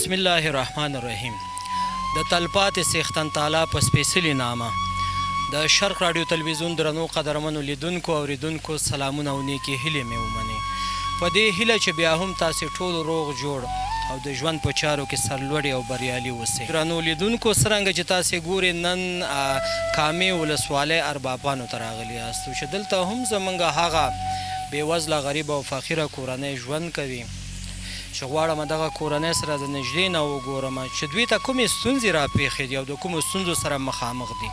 بسم الله الرحمن الرحیم. د تلپاتې څښتن تعالی په سپېڅلي نامه د شرق راډیو تلویزیون درنو قدرمنو لیدونکو او اوریدونکو سلامونه او نیکې هیلې مې ومنئ. په دې هیله چې بیا هم تاسې ټول روغ جوړ او د ژوند په چارو کې سرلوړي او بریالي اوسئ. درنو لیدونکو څرنګه چې تاسې ګورئ نن کامې ولسوالۍ اربابانو ته راغلي یاستو چې دلته هم زموږ هغه بېوزله غریب او فقیره کورنۍ ژوند کوي چې غواړم دغه کورنۍ سره د نږدې نه وګورم چې دوی ته کومې ستونزې راپېښې دي او د کومو ستونزو سره مخامخ دي.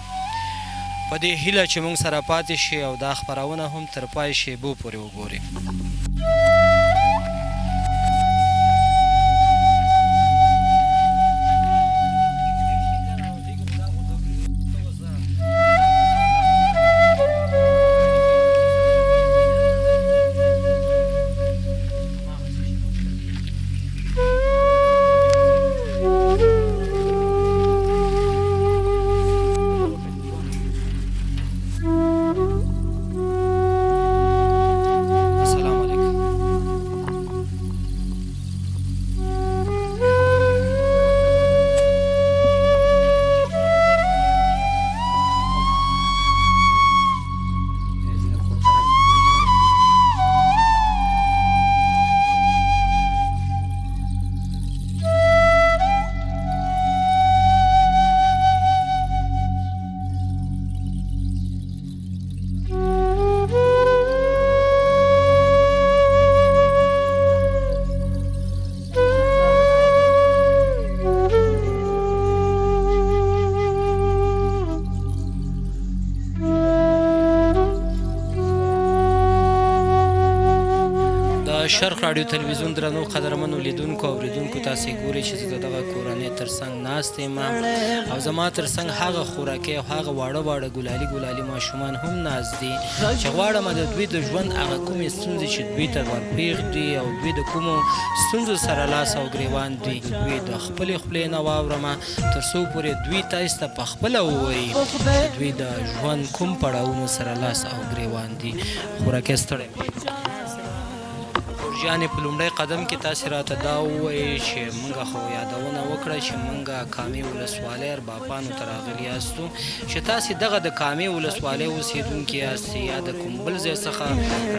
په دې هیله چې موږ سره پاتې شي او دا خپرونه هم تر پای شیبو پورې وګوري. شرق راډیو تلویزیون درنو قدرمنو لیدونکو او اوریدونکو تاسې ګورئ چې زه د دغه کورنۍ تر څنګ ناست یم او زما تر څنګ هغه خوراکي او هغه واړه واړه ګلالي ماشومان هم ناست دي چې غواړم د دوی د ژوند هغه کومې ستونزې چې دوی ته ورپېښ دي او دوی د کومو ستونزو سره لاس او ګریوان دي دوی د خپلې خولې نه واورم تر څو پورې دوی تاسې ته پخپله ووایي چې دوی د ژوند کوم پړاوونو سره لاس او ګریوان دي. خوراکي ستړی جانې په لومړی قدم کې تاسې راته دا ووایئ چې موږ خو یادونه وکړه چې موږ کامې ولسوالۍ اربابانو ته راغلي یاستو چې تاسې دغه د کامې ولسوالۍ اوسېدونکي یاستئ یا د کوم بل ځای څخه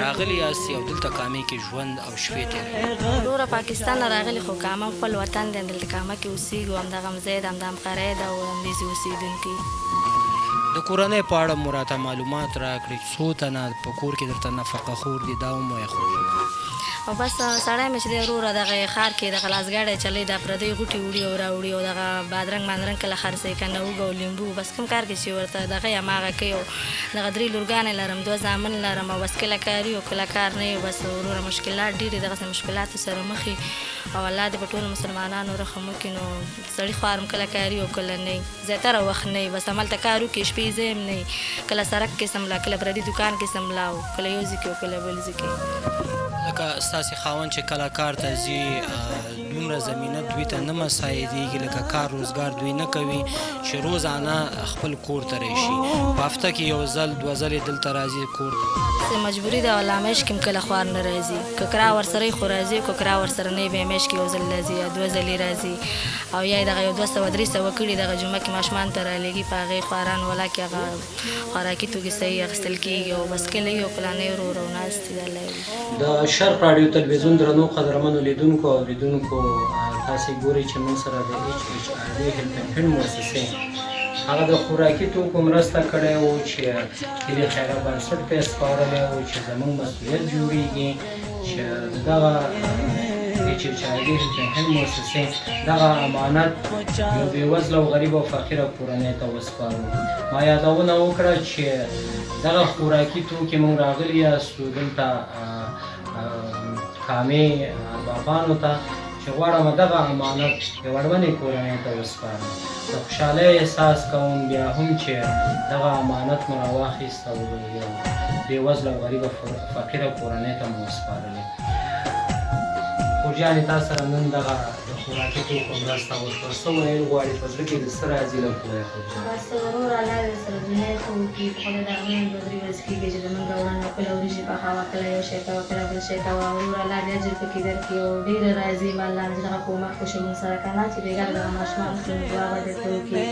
راغلي یاستئ او دلته کامې کې ژوند او شپې تېروئ؟ وروره پاکستان نه راغلي خو کامه خپل وطن دی، دلته کامه کې اوسېږو، همدغه مځای ده، همدا همکاری ده او همدېسې اوسېدونکي. د کورنۍ په اړه مو راته معلومات راکړئ، څو تنه په کور کې درته نفقه خور دي دا هم وایه. او بس سړی مې چې دی وروره دغه ښار کې دغه لاسګاډی چلی دا پردۍ غوټې وړي او راوړي او دغه بادرنګ مادرنګ کله خرڅوي که نه اوږه او لیمبو بس کوم کار کې چې ورته دغه یې هماغه کوي. او دغه 3 لورګانې لرم، 2 زامن لرم او بس کله کاري او کله کار نه وي. بس وروره مشکلات ډېر دي، دغسې مشکلاتو سره مخ او الله دې په ټولو مسلمانانو رحم وکړي. نو سړي خوارم کله کاري او کله نه، زیاتره وخت نه، بس هملته کار وکړي، شپې ځای هم نه، کله سړک کې سملا، کله پردي دکان کې سملا او کله یو ځای کې او کله بل ځای کې. لکه ستاسې خاوند چې کله کار ته ځي دومره زمینه دوی ته نه مساعدېږي، لکه کار روزګار دوی نه کوي چې روزانه خپل کور ته راشي، په هفته کې 1 ځل 2 ځلې دلته راځي کور ته. مجبوري ده والله میاشت کې هم کله خوار نه راځي، که کرا ورسره خو راځي، که کرا ورسره نه بیا میاشت کې 1 ځل راځي یا 2 ځلې راځي. او یا یې دغه 200-300 کړي دغه جمعه کې ماشومان ته رالېږي، په هغې خواران ولا کې هغه خوراکي توکي صحیح اخیستل کېږي او بس کله یو کلانۍ ورور او ناست دي. الله د شرق راډیو تلویزیون درنو قدرمنو لیدونکو او اوریدونکو تاسې ګورئ چې موږ سره د HHRD هیلپن مؤسسې هغه د خوراکي توکو مرسته کړې وو چې هیلې خیره بنسټ ته یې سپارلی وو چې زموږ مسؤلیت جوړېږي چې دغه HHRD هیلپن مؤسسې دغه امانت یو بېوزله او غریب او فقیره کورنۍ ته وسپارو. ما یادونه وکړه چې دغه خوراکي توکي موږ راغلي یاستو دلته کامې اربابانو ته چې غواړم دغه امانت یو اړونې کورنۍ ته وسپارم. د خوشحالۍ احساس کوم بیا هم چې دغه امانت مو راواخیست او یو بېوزله او غریبه فقیره کورنۍ ته مو وسپارلې. خور خورجانې تا سره نن دغه د خوراکي توکو مرسته وشوه څه ویل غواړې په زړه کې د څه راځي لږ ووایه خورجانې بس ورور الله دې سره دنیا ښه وکړي خدای د هغې بدري ورځ کېږي چې زمونږ وړاندې کله وریجې پخوه کله یو شی کوه کله بل شی کوه ورور الله دې اجر پکې درکړي او ډېره راضي به الله چې دغه کومک وشي مونږ سره که نه چې بېګار دغه ماشومان کړي نو دعا به درته وکړي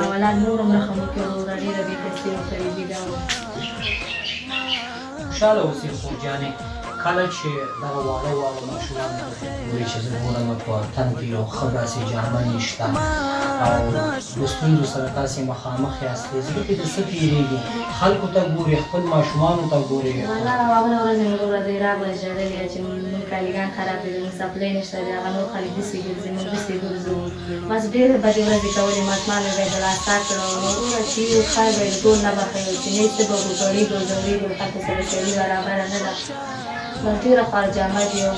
او الله نور هم رحم وکړي وروره ډېره بې قصدي او قریبي ده خوشحاله اوسې خورجانې کله چې دغه واړه واړه ماشومان ګورې چې زه ګورم په تن کې یو ښه داسې جامه نشته او د ستونزو سره تاسې مخامخ یاستې زړه کې د څه تېرېږي خلکو ته ګورې خپل ماشومانو ته ګورې والله بله ورځ مې وروره دی راغله ژړلې چې مونږ کالیګان خراب دي زموږ سپلی نشته دی هغه نور خلک داسې ګرځي موږ داسې ګرځو بس ډېرې بدې ورځې کولې ماشومان مې به یې د لاستا کړه نو وروره چې یو خیر به یې ټول نه بخوي چې نه څه به وکړېږو ځورېږو هلته سره سړي برابره نه ده بس ډېره خوار جامه دي او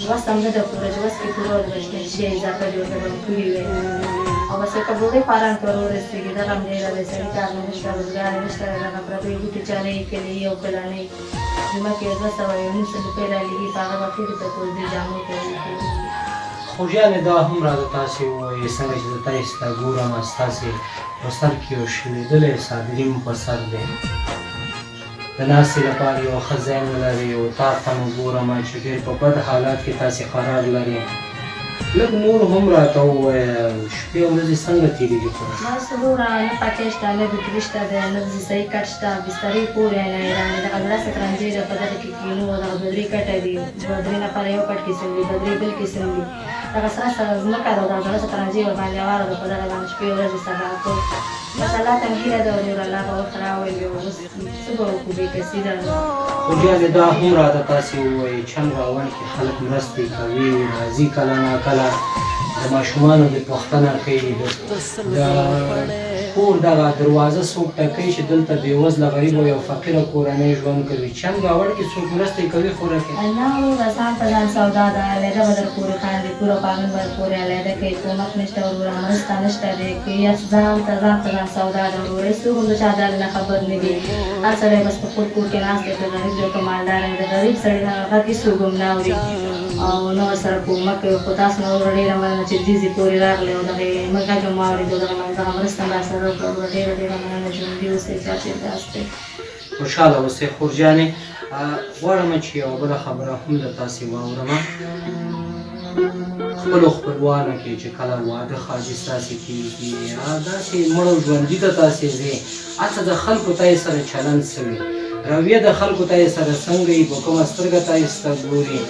وس هم نه ده پوره چې وس کې پوره وه د بچپن شي اضافه دې ورته به مو کړي وې او بس که ډوډۍ خواران ته ورورسېږي دغه هم ډېره دی سړي کار نه نشته روزګار یې نشته دغه پردۍ بوټي چا نه یې کلي یو کله نه جمعه کې 200 یو 900 روپۍ رالېږي په هغه به خېټې ته ټول دې جامو ته خورجانې دا هم راته تاسې ووایي څنګه چې زه تاسې ته ګورم ستاسې په سر کې یو شلېدلی صادري مو په سر دی د ناستې لپاره یو ښه ځای نه لري او تا ته مو ګورم چې ډېر په بد حالات کې تاسې قرار لري لږ نور هم راته ووایه شپې او ورځې څنګه تېرېږي خو بس وروره نه پکې شته نه بتري شته دی نه د صحیح کټ شته بسترې پورې نه حیران دي دغه زړه سترنجۍ ده په دغه کې کینو دغه 2-3 کټه دي 2-3 نفره یو کټ کې سنګي 2-3 بل کې سنګي دغه سره سره ځمکه ده دغه زړه سترنجۍ ورباندې هواره ده په دغه باندې شپې ورځې سبا کوو بس الله ته مې هیله ده ورور الله به ورته راولي او اوس څه به وکړو بېکسي ده خورجانې دا هم راته تاسې ووایي چند راوند کې خلک مرستې کوي راځي کله ناکله د ماشومانو د پوښتنه کوي د کور دغه دروازه څوک ټکوي چې دلته بېوزله غریب او یو فقیره کورنۍ ژوند کوي چند راوړ کې څوک مرستې کوي خورکې نه وروره ځان په ځان سودا ده علیحده به در پورې خاندي پوره پاغن به در پورې علیحده کوي کومک نشته وروره مرسته نشته دی که یا ځان په ځان سودا ده وروره هېڅوک هم د چا د نه خبر نه دي هر سړی بس په خپل کور کې ناست دی که غریب دی که مالدار دی د غریب سړي غږ هېڅوک هم نه اوري او نه ورسره کومک کوي خو تاسو نه وروره ډېره مننه چې دېزې پورې راغلې او دغه موږ غږ هم واورېدو دغه مرسته هم راسره وکړه وروره ډېره مننه ژوندي اوسئ چا چېرته یاستئ خوشحاله اوسئ خورجانې غواړم چې یوه بله خبره هم د تاسې واورم خپلو خپلوانو کې چې کله واده خاجي ستاسې کېږي داسې مړو ژوندي ته تاسې ځې هلته د خلکو ته یې سره چلند څه وي رویه د خلکو ته یې سره څنګه وي په کومه سترګه ته یې سته ګوري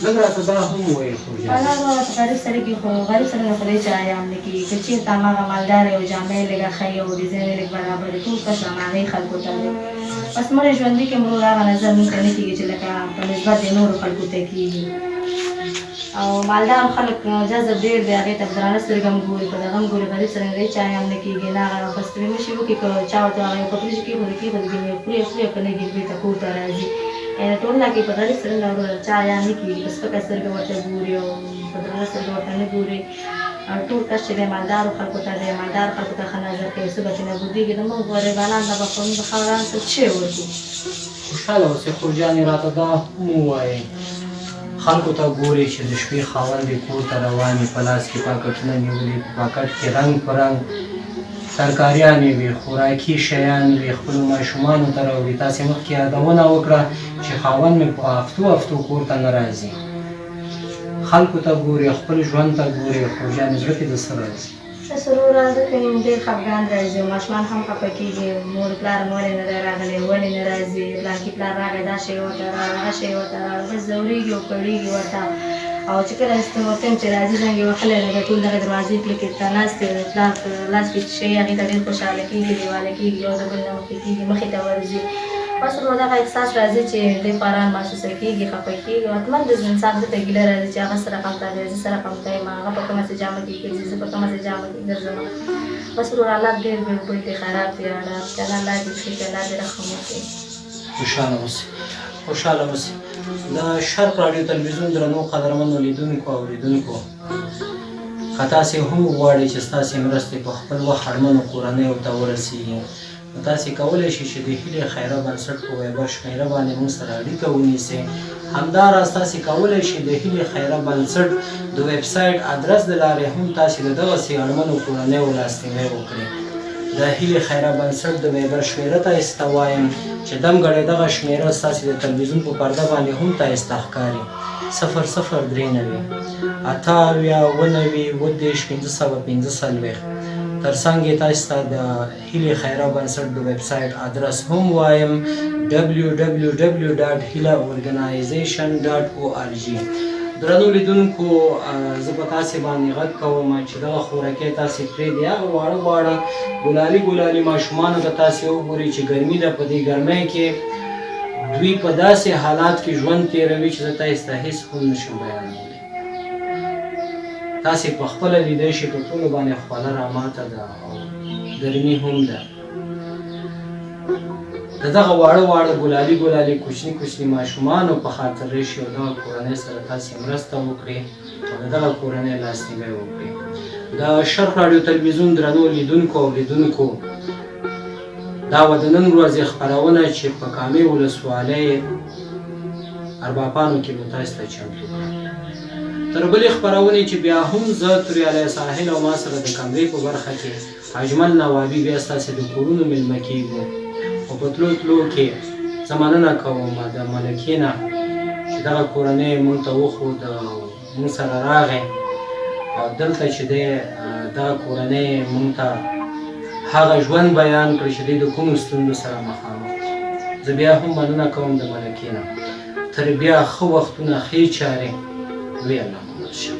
لږ راته دا هم ووایي خورجانې والله وروره په غریب سړي کې خو غریب سړي نه خدای چا حیا هم نه کېږي که چېرته هماغه مالدار یې او جامې یې لږه ښه او ډیزاین یې لږ برابر وي ټول کش هماغې خلکو ته دی بس مړی ژوندي کې مرور هغه نظر موږ ته نه کېږي چې لکه په نسبت د نورو خلکو ته کېږي او مالدار خلک جذب ډېر دی هغې ته په درانه سترګه هم ګوري په دغه هم ګوري غریب سړی نه دی چا حیا هم نه کېږي نه هغه بس پرې مشي وکړي که چا ورته هغه یو پتلي چې کېښودي ګینې خوري خوري که نه ګینې بېرته کور ته راځي یعنې ټول لا کې په غریب سړي نه وروره چا حیا نه کېږي په سپکه سترګه ورته ګوري او په درنه سترګه ورته نه ګوري ټول کس چې دی مالدارو خلکو ته دی مالدار خلکو ته ښه نظر کوي څه به چې نه بودېږي د موږ غریبانان ته به خو موږ خاورانو ته څه ورکړو خوشحاله اوسئ خورجانې راته دا هم ووایئ خلکو ته ګوري چې د شپې خاوند یې کور ته روان وي په لاس کې پاکټونه نیولي په پاکټ کې رنګ په رنګ ترکاریانې وي خوراکي شیان وي خپلو ماشومانو ته راوړي تاسې مخکې یادونه وکړه چې خاوند مې په هفتو کور ته نه راځي خلکو ته ګوري خپل ژوند ته ګوري خورجانې زړه کې د څه راځي بس وروره دلته مې ډېر خفګان راځي او ماشومان هم خفه کېږي مور پلار مې ولې نه دی راغلی ولې نه راځي پلانکي پلار راغی دا شی ورته راوړه هغه شی ورته راوړه بس ځورېږي او کړېږي ورته او چې کله ورته یم چې راځي زنګ یې وهلی دی بیا ټول دغه دروازې پلې کې ته ناست دی د پلار په لاس کې چې شی هغې ته ډېر خوشحاله کېږي لیواله کېږي یو د بل نه مخکې کېږي مخې ته ورځي بس ورو دغه احساس راځي چې ډېر خواران محسوسه کېږي خفه کېږي حتما د انسان ده ته ګیله راځي چې هغه څه رقم ته دی زه څه رقم ته یم هغه په کومه څه جامه کې ګرځي زه په کومه څه جامه کې ګرځم بس ورو حالات ډېر بېل دی خراب دی حالات که نه الله دې ښه کړي الله دې رحم وکړي خوشحاله اوسئ د شرق راډیو تلویزیون درنو قدرمنو لیدونکو او اورېدونکو که تاسې هم غواړئ چې ستاسې مرستې په خپل وخت اړمنو کورنیو ته ورسېږي نو تاسې کولی شئ چې د هیلې خیره بنسټ په ویبر شمېره باندې موږ سره اړیکه ونیسئ. همداراز تاسې کولی شئ د هیلې خیره بنسټ د ویب سایټ ادرس د لارې هم تاسې د دغسې اړمنو کورنیو لاسنیوی وکړئ. د هیلې خیره بنسټ د ویبر شمېره تاسې ته وایم چې دمګړی دغه شمېره ستاسې د تلویزیون په پرده باندې هم تاسې ته ښکاري 0039 88 90 1540. تر څنګ یې تاسې ته د هیلې خیره بنسټ د ویب سایټ ادرس هم وایم www.hilaorganization.org. درنو لیدونکو زه په تاسې باندې غږ کوم چې دغه خوراکۍ تاسې پرېږدئ. هغه واړه واړه ګلالي ماشومانو ته تاسې وګورئ چې ګرمي ده. په دې ګرمۍ کې دوی په داسې حالات کې ژوند تېروي چې زه تاسې ته هېڅ هم نشم بیانولی. تاسې په خپله لیدی شئ په ټولو باندې خوله راماته ده او ګرمي هم ده. د دغه واړه ګلالي کوچني ماشومانو په خاطر راشئ او دغه کورنۍ سره تاسې مرسته وکړئ او د دغه کورنۍ لاسنیوی وکړئ. د شرق راډیو تلویزیون درنو لیدونکو او لیدونکو دا وه د نن ورځې خپرونه چې په کامې ولسوالۍ اربابانو کې مو تاسې ته چمتو کړه. تر بلې خپرونې چې بیا هم زه توریالی ساحل او ما سره د کمرې په برخه کې اجمل نوابي بیا ستاسې د کورونو میلمه کېږو. او په تلو کې زه مننه کوم د ملکې نه چې دغه کورنۍ موږ ته وښود او موږ سره راغی او دلته چې دی دغه کورنۍ موږ ته هغه ژوند بیان کړی چې دی د کومو ستونزو سره مخامخ. زه بیا هم مننه کوم د ملکې نه. تر بیا ښه وختونه ښې چارې لوی الله مو ورشه.